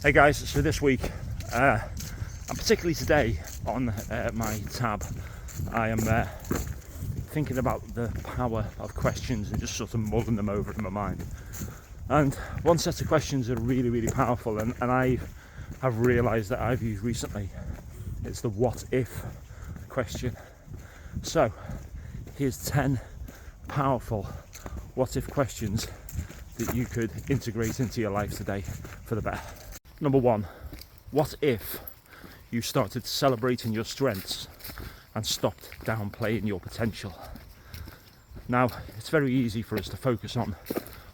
Hey guys, so this week, and particularly today on my tab, I am thinking about the power of questions and just sort of mulling them over in my mind. And one set of questions are really, really powerful, and I have realised that I've used recently. It's the what if question. So here's 10 powerful what if questions that you could integrate into your life today for the better. Number one, what if you started celebrating your strengths and stopped downplaying your potential? Now, it's very easy for us to focus on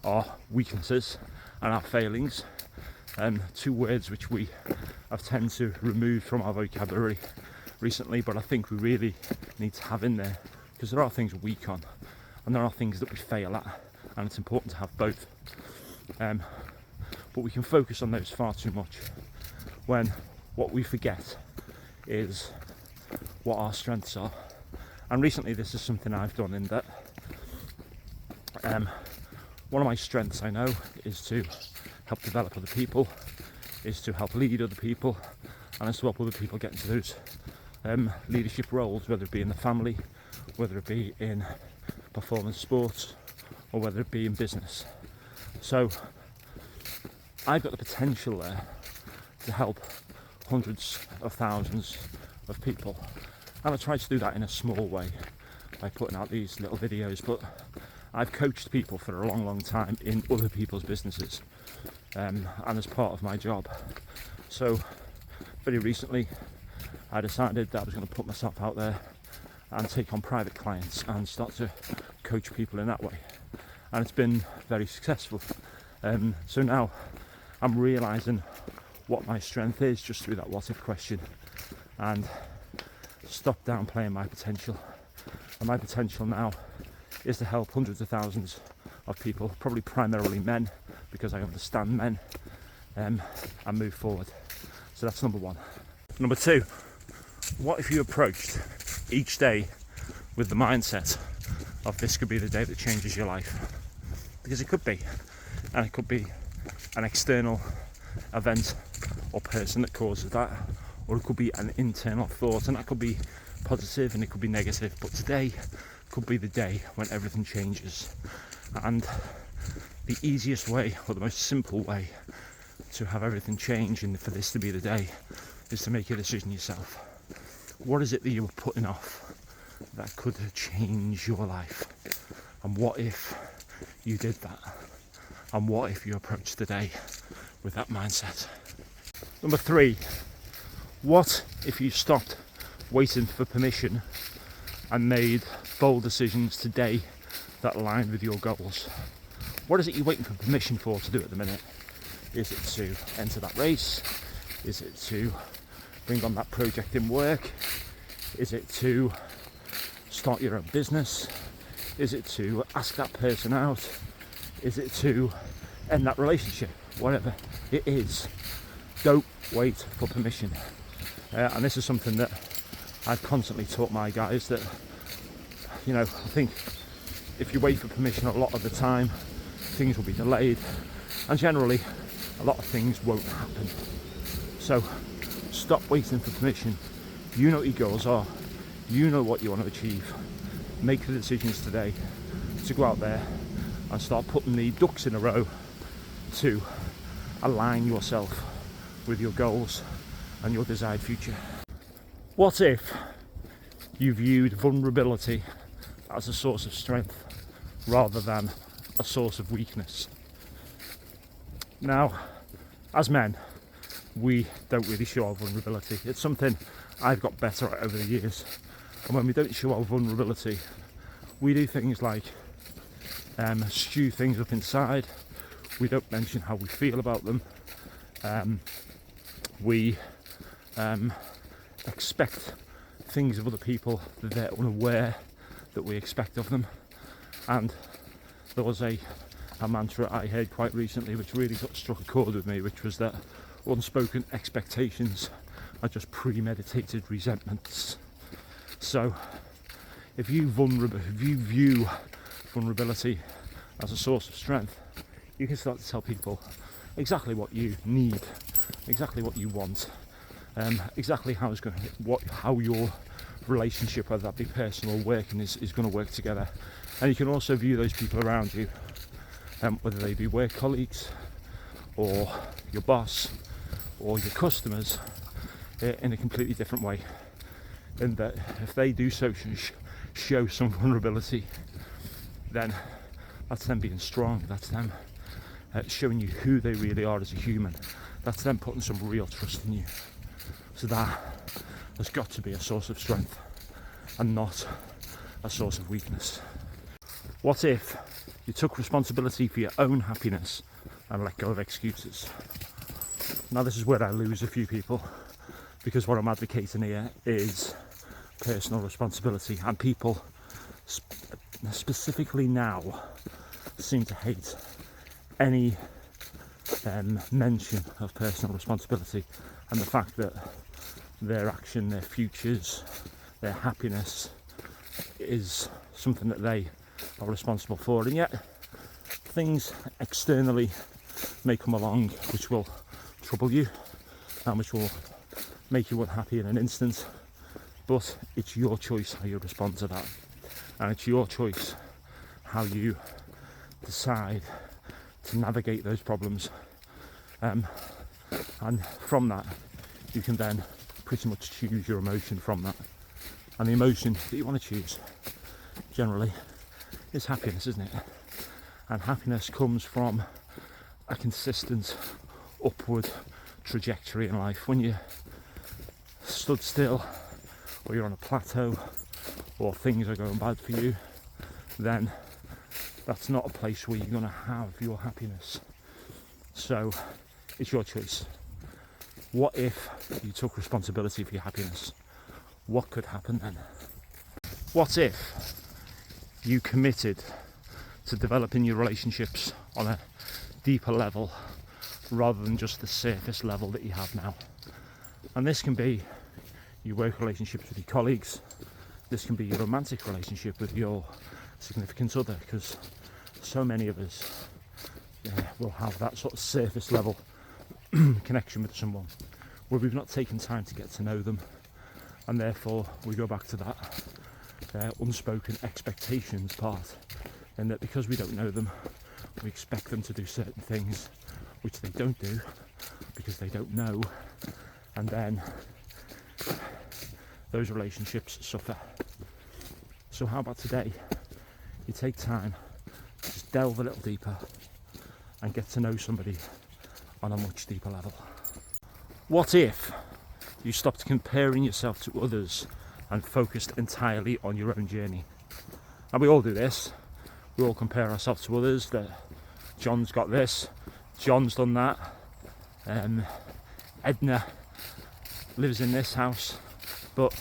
our weaknesses and our failings, two words which we have tended to remove from our vocabulary recently, but I think we really need to have in there, because there are things we're weak on and there are things that we fail at, and it's important to have both. But we can focus on those far too much, when what we forget is what our strengths are. And recently this is something I've done, in that one of my strengths, I know, is to help develop other people, is to help lead other people, and is to help other people get into those leadership roles, whether it be in the family, whether it be in performance sports, or whether it be in business. So I've got the potential there to help hundreds of thousands of people, and I try to do that in a small way by putting out these little videos. But I've coached people for a long time in other people's businesses, and as part of my job. So very recently I decided that I was going to put myself out there and take on private clients and start to coach people in that way, and it's been very successful. So now I'm realising what my strength is just through that what if question, and stop downplaying my potential. And my potential now is to help hundreds of thousands of people, probably primarily men, because I understand men, and move forward. So that's number one. Number two, what if you approached each day with the mindset of this could be the day that changes your life? Because it could be, and it could be an external event or person that causes that, or it could be an internal thought, and that could be positive and it could be negative. But today could be the day when everything changes, and the easiest way, or the most simple way, to have everything change and for this to be the day is to make a decision yourself. What is it that you were putting off that could change your life? And what if you did that? And what if you approached the day with that mindset? Number three, what if you stopped waiting for permission and made bold decisions today that align with your goals? What is it you're waiting for permission for to do at the minute? Is it to enter that race? Is it to bring on that project in work? Is it to start your own business? Is it to ask that person out? Is it to end that relationship? Whatever it is, don't wait for permission. And this is something that I've constantly taught my guys, that, you know, I think if you wait for permission a lot of the time, things will be delayed, and generally a lot of things won't happen. So stop waiting for permission. You know what your goals are, you know what you want to achieve. Make the decisions today to go out there and start putting the ducks in a row to align yourself with your goals and your desired future. What if you viewed vulnerability as a source of strength rather than a source of weakness? Now, as men, we don't really show our vulnerability. It's something I've got better at over the years. And when we don't show our vulnerability, we do things like stew things up inside. We don't mention how we feel about them. We expect things of other people that they're unaware that we expect of them. And there was a mantra I heard quite recently which really struck a chord with me, which was that unspoken expectations are just premeditated resentments. So if you view vulnerability as a source of strength, you can start to tell people exactly what you need exactly what you want, exactly how your relationship, whether that be personal or working, is going to work together. And you can also view those people around you, whether they be work colleagues or your boss or your customers, in a completely different way. In that if they do so show some vulnerability, then that's them being strong, that's them showing you who they really are as a human, that's them putting some real trust in you. So that has got to be a source of strength and not a source of weakness. What if you took responsibility for your own happiness and let go of excuses? Now this is where I lose a few people, because what I'm advocating here is personal responsibility, and people specifically now seem to hate any mention of personal responsibility and the fact that their action, their futures, their happiness is something that they are responsible for. And yet things externally may come along which will trouble you and which will make you unhappy in an instant, but it's your choice how you respond to that, and it's your choice how you decide to navigate those problems, and from that you can then pretty much choose your emotion from that. And the emotion that you want to choose generally is happiness, isn't it? And happiness comes from a consistent upward trajectory in life. When you stood still, or you're on a plateau, or things are going bad for you, then that's not a place where you're going to have your happiness. So it's your choice. What if you took responsibility for your happiness? What could happen then? What if you committed to developing your relationships on a deeper level rather than just the surface level that you have now? And this can be your work relationships with your colleagues, this can be your romantic relationship with your significant other, because so many of us will have that sort of surface level connection with someone where we've not taken time to get to know them, and therefore we go back to that unspoken expectations part, and that because we don't know them, we expect them to do certain things which they don't do because they don't know, and then those relationships suffer. So how about today you take time to just delve a little deeper and get to know somebody on a much deeper level? What if you stopped comparing yourself to others and focused entirely on your own journey? And we all do this. We all compare ourselves to others, that John's got this, John's done that, Edna lives in this house. But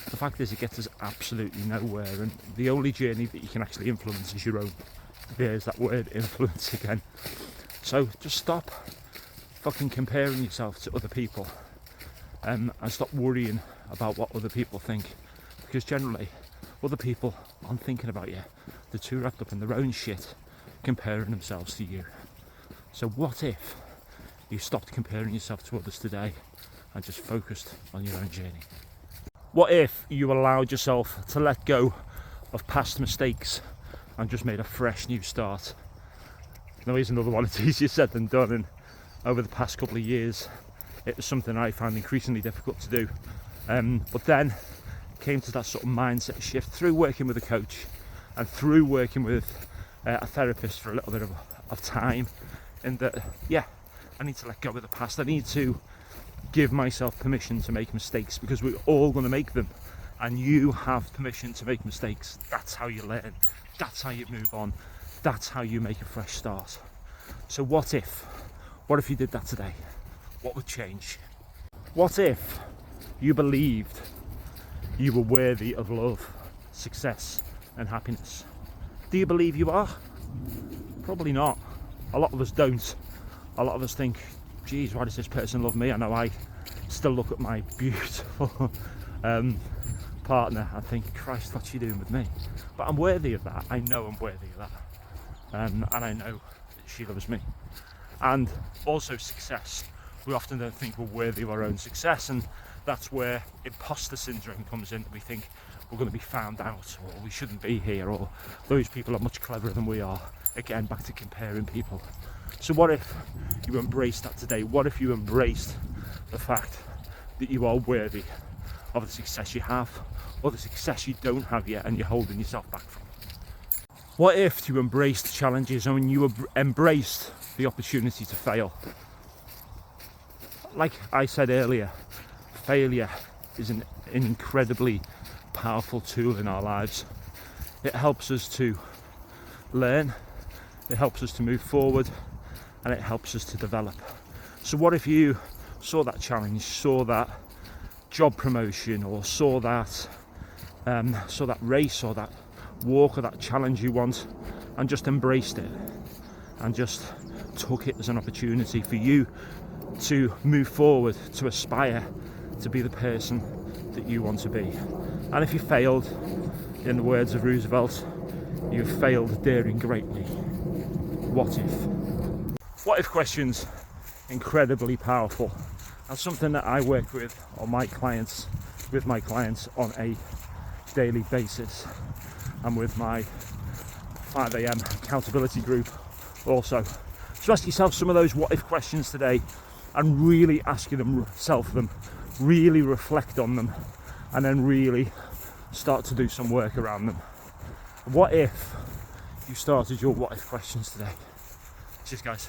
the fact is, it gets us absolutely nowhere, and the only journey that you can actually influence is your own. There's that word, influence, again. So just stop fucking comparing yourself to other people, and stop worrying about what other people think, because generally other people aren't thinking about you. They're too wrapped up in their own shit, comparing themselves to you. So what if you stopped comparing yourself to others today and just focused on your own journey? What if you allowed yourself to let go of past mistakes and just made a fresh new start? Now here's another one. It's easier said than done, and over the past couple of years it was something I found increasingly difficult to do, but then came to that sort of mindset shift through working with a coach and through working with a therapist for a little bit of time, and that I need to let go of the past. I need to give myself permission to make mistakes, because we're all going to make them, and you have permission to make mistakes. That's how you learn, that's how you move on, that's how you make a fresh start. So what if you did that today? What would change? What if you believed you were worthy of love, success and happiness? Do you believe you are? Probably not. A lot of us don't. A lot of us think, geez, why does this person love me? I know I still look at my beautiful partner and think, Christ, what's she doing with me? But I'm worthy of that. I know I'm worthy of that. And I know that she loves me. And also success. we often don't think we're worthy of our own success, and that's where imposter syndrome comes in. We think we're going to be found out, or we shouldn't be here, or those people are much cleverer than we are. Again, back to comparing people. So what if you embraced that today? What if you embraced the fact that you are worthy of the success you have, or the success you don't have yet and you're holding yourself back from? What if you embraced challenges and you embraced the opportunity to fail? Like I said earlier, failure is an incredibly powerful tool in our lives. It helps us to learn, it helps us to move forward, and it helps us to develop. So what if you saw that challenge, saw that job promotion, or saw that race, or that walk, or that challenge you want, and just embraced it, and just took it as an opportunity for you to move forward, to aspire to be the person that you want to be. And if you failed, in the words of Roosevelt, you failed daring greatly. What if? What if questions, incredibly powerful, and something that I work with my clients on a daily basis, and with my 5 a.m. accountability group also. So ask yourself some of those what if questions today, and really ask yourself them, really reflect on them, and then really start to do some work around them. What if you started your what if questions today? Cheers, guys.